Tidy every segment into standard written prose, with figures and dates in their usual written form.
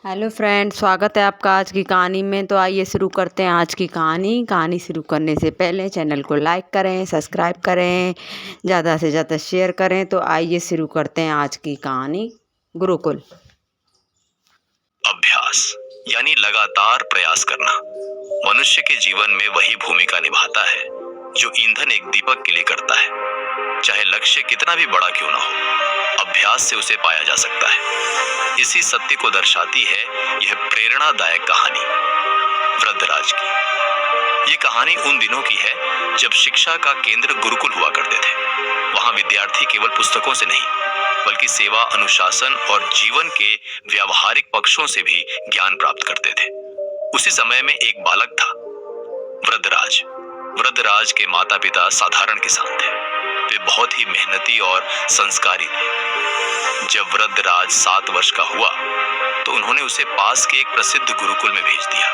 Hello friend, स्वागत है आपका आज की कहानी में। तो आइए शुरू करते हैं आज की कहानी शुरू करने से पहले चैनल को लाइक करें, सब्सक्राइब करें, ज़्यादा से ज़्यादा शेयर करें। तो आइए शुरू करते हैं आज की कहानी गुरुकुल। अभ्यास यानी लगातार प्रयास करना मनुष्य के जीवन में वही भूमिका निभाता है जो ईंधन एक दीपक के लिए करता है। चाहे लक्ष्य कितना भी बड़ा क्यों ना हो, अभ्यास से उसे पाया जा सकता है। इसी सत्य को दर्शाती है यह प्रेरणादायक कहानी वृद्धराज की। ये कहानी उन दिनों की है जब शिक्षा का केंद्र गुरुकुल हुआ करते थे। वहां विद्यार्थी केवल पुस्तकों से नहीं बल्कि सेवा, अनुशासन और जीवन के व्यावहारिक पक्षों से भी ज्ञान प्राप्त करते थे। उसी समय में एक बालक था, वृद्धराज। वृद्धराज के माता पिता साधारण किसान थे। वे बहुत ही मेहनती और संस्कारी थे। जब वृद्धराज 7 वर्ष का हुआ तो उन्होंने उसे पास के एक प्रसिद्ध गुरुकुल में भेज दिया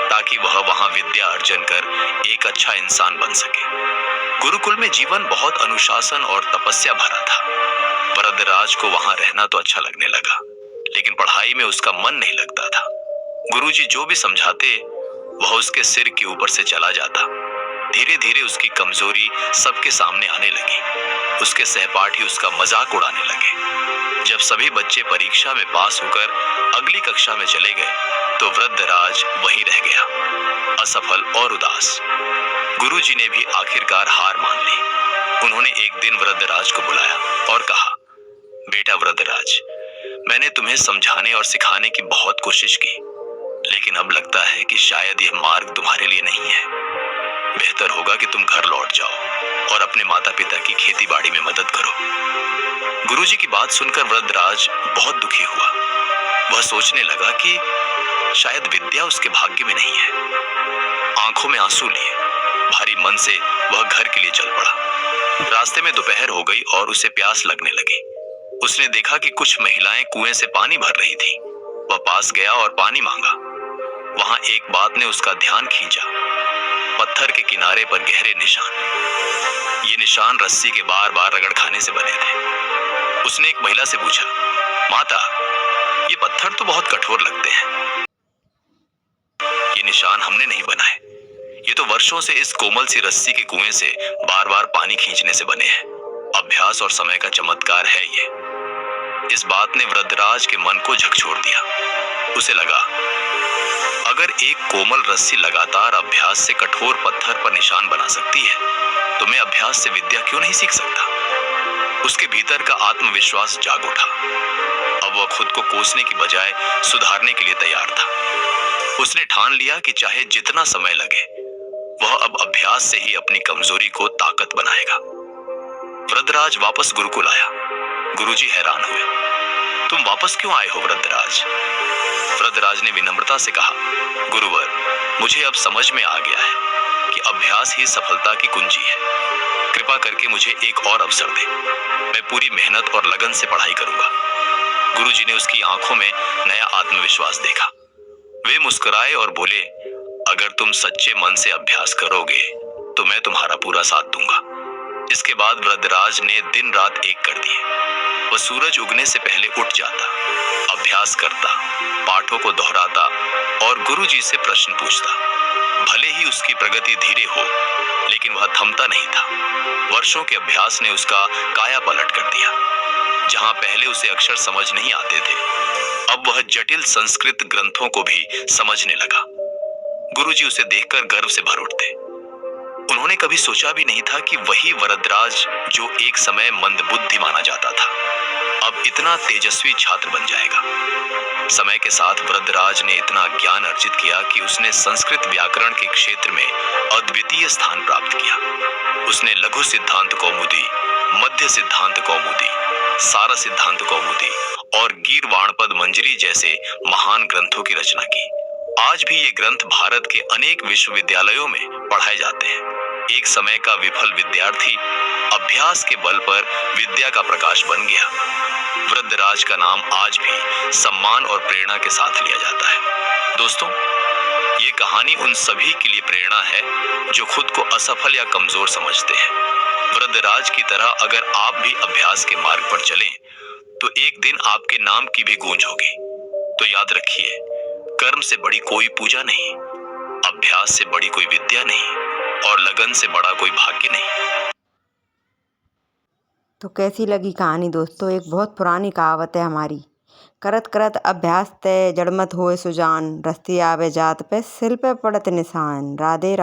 ताकि वह वहां विद्या अर्जन कर एक अच्छा इंसान बन सके। गुरुकुल में जीवन बहुत अनुशासन और तपस्या भरा था। वृद्धराज को वहां रहना तो अच्छा लगने लगा, लेकिन पढ़ाई में उसका मन नहीं लगता था। गुरुजी जो भी समझाते वह उसके सिर के ऊपर से चला जाता। धीरे धीरे उसकी कमजोरी सबके सामने आने लगी। उसके सहपाठी उसका मजाक उड़ाने लगे। जब सभी बच्चे परीक्षा में पास होकर अगली कक्षा में चले गए तो वृद्धराज वहीं रह गया, असफल और उदास। गुरुजी ने भी आखिरकार हार मान ली। उन्होंने एक दिन वृद्धराज को बुलाया और कहा, बेटा वृद्धराज, मैंने तुम्हें समझाने और सिखाने की बहुत कोशिश की, लेकिन अब लगता है कि शायद यह मार्ग तुम्हारे लिए नहीं है। बेहतर होगा कि तुम घर लौट जाओ और अपने माता पिता की खेती बाड़ी में मदद करो। गुरुजी की बात सुनकर वृद्धराज बहुत दुखी हुआ। वह सोचने लगा कि शायद विद्या उसके भाग्य में नहीं है। आंखों में आंसू लिए भारी मन से वह घर के लिए चल पड़ा। रास्ते में दोपहर हो गई और उसे प्यास लगने लगी। उसने देखा कि कुछ महिलाएं कुएं से पानी भर रही थीं। वह पास गया और पानी मांगा। वहां एक बात ने उसका ध्यान खींचा, पत्थर के किनारे पर गहरे निशान। ये निशान रस्सी के बार बार रगड़ खाने से बने थे। उसने एक महिला से पूछा, माता, ये पत्थर तो बहुत कठोर लगते हैं। ये निशान हमने नहीं बनाए, ये तो वर्षों से इस कोमल सी रस्सी के कुएं से बार बार पानी खींचने से बने हैं। अभ्यास और समय का चमत्कार है ये। इस बात ने वृद्धराज के मन को झकझोर दिया। उसे लगा, अगर एक कोमल रस्सी लगातार अभ्यास से कठोर पत्थर पर निशान बना सकती है तो मैं अभ्यास से विद्या क्यों नहीं सीख सकता। उसके भीतर का आत्मविश्वास जाग उठा। अब वह खुद को कोसने की बजाय सुधारने के लिए तैयार था। उसने ठान लिया कि चाहे जितना समय लगे वह अब अभ्यास से ही अपनी कमजोरी को ताकत बनाएगा। वृद्धराज वापस गुरुकुल आया। गुरुजी हैरान हुए, तुम वापस क्यों आए हो वृद्धराज? वृद्धराज ने विनम्रता से कहा, गुरुवर, मुझे अब समझ में आ गया है कि अभ्यास ही सफलता की कुंजी है। कृपा करके मुझे एक और अवसर दे। मैं पूरी मेहनत और लगन से पढ़ाई करूंगा। गुरुजी ने उसकी आंखों में नया आत्मविश्वास देखा। वे मुस्कुराए और बोले, अगर तुम सच्चे मन से अभ्यास करोगे तो मैं तुम्हारा पूरा साथ दूंगा। इसके बाद वृद्धराज ने दिन रात एक कर दिए। वह सूरज उगने से पहले उठ जाता, अभ्यास करता, पाठों को दोहराता और गुरुजी से प्रश्न पूछता। भले ही उसकी प्रगति धीरे हो, लेकिन वह थमता नहीं था। वर्षों के अभ्यास ने उसका काया पलट कर दिया। जहां पहले उसे अक्षर समझ नहीं आते थे, अब वह जटिल संस्कृत ग्रंथों को भी समझने लगा। गुरुजी उसे देखकर गर्व से भर उठते। उन्होंने कभी सोचा भी नहीं था कि वही वृद्धराज जो एक समय मंदबुद्धि माना जाता था, अब इतना तेजस्वी छात्र बन जाएगा। समय के साथ वृद्धराज ने इतना ज्ञान अर्जित किया कि उसने संस्कृत व्याकरण के क्षेत्र में अद्वितीय स्थान प्राप्त किया। उसने लघु सिद्धांत कौमुदी, मध्य सिद्धांत कौमुदी, सार सिद्धांत कौमुदी और गीर्वाणपद मंजरी जैसे महान ग्रंथों की रचना की। आज भी ये ग्रंथ भारत के अनेक विश्वविद्यालयों में पढ़ाए जाते हैं। एक समय का विफल विद्यार्थी अभ्यास के बल पर विद्या का प्रकाश बन गया। वृद्धराज का नाम आज भी सम्मान और प्रेरणा के साथ लिया जाता है। दोस्तों, ये कहानी उन सभी के लिए प्रेरणा है जो खुद को असफल या कमजोर समझते हैं। वृद्धराज की तरह अगर आप भी अभ्यास के मार्ग पर चलें तो एक दिन आपके नाम की भी गूंज होगी। तो याद रखिए, कर्म से बड़ी कोई पूजा नहीं, अभ्यास से बड़ी कोई विद्या नहीं और लगन से बड़ा कोई भाग्य नहीं। तो कैसी लगी कहानी दोस्तों? एक बहुत पुरानी कहावत है हमारी, करत करत अभ्यास तय जड़मत होए सुजान, रस्ती आवे जात पे सिल पे पड़त निशान। राधे राधे।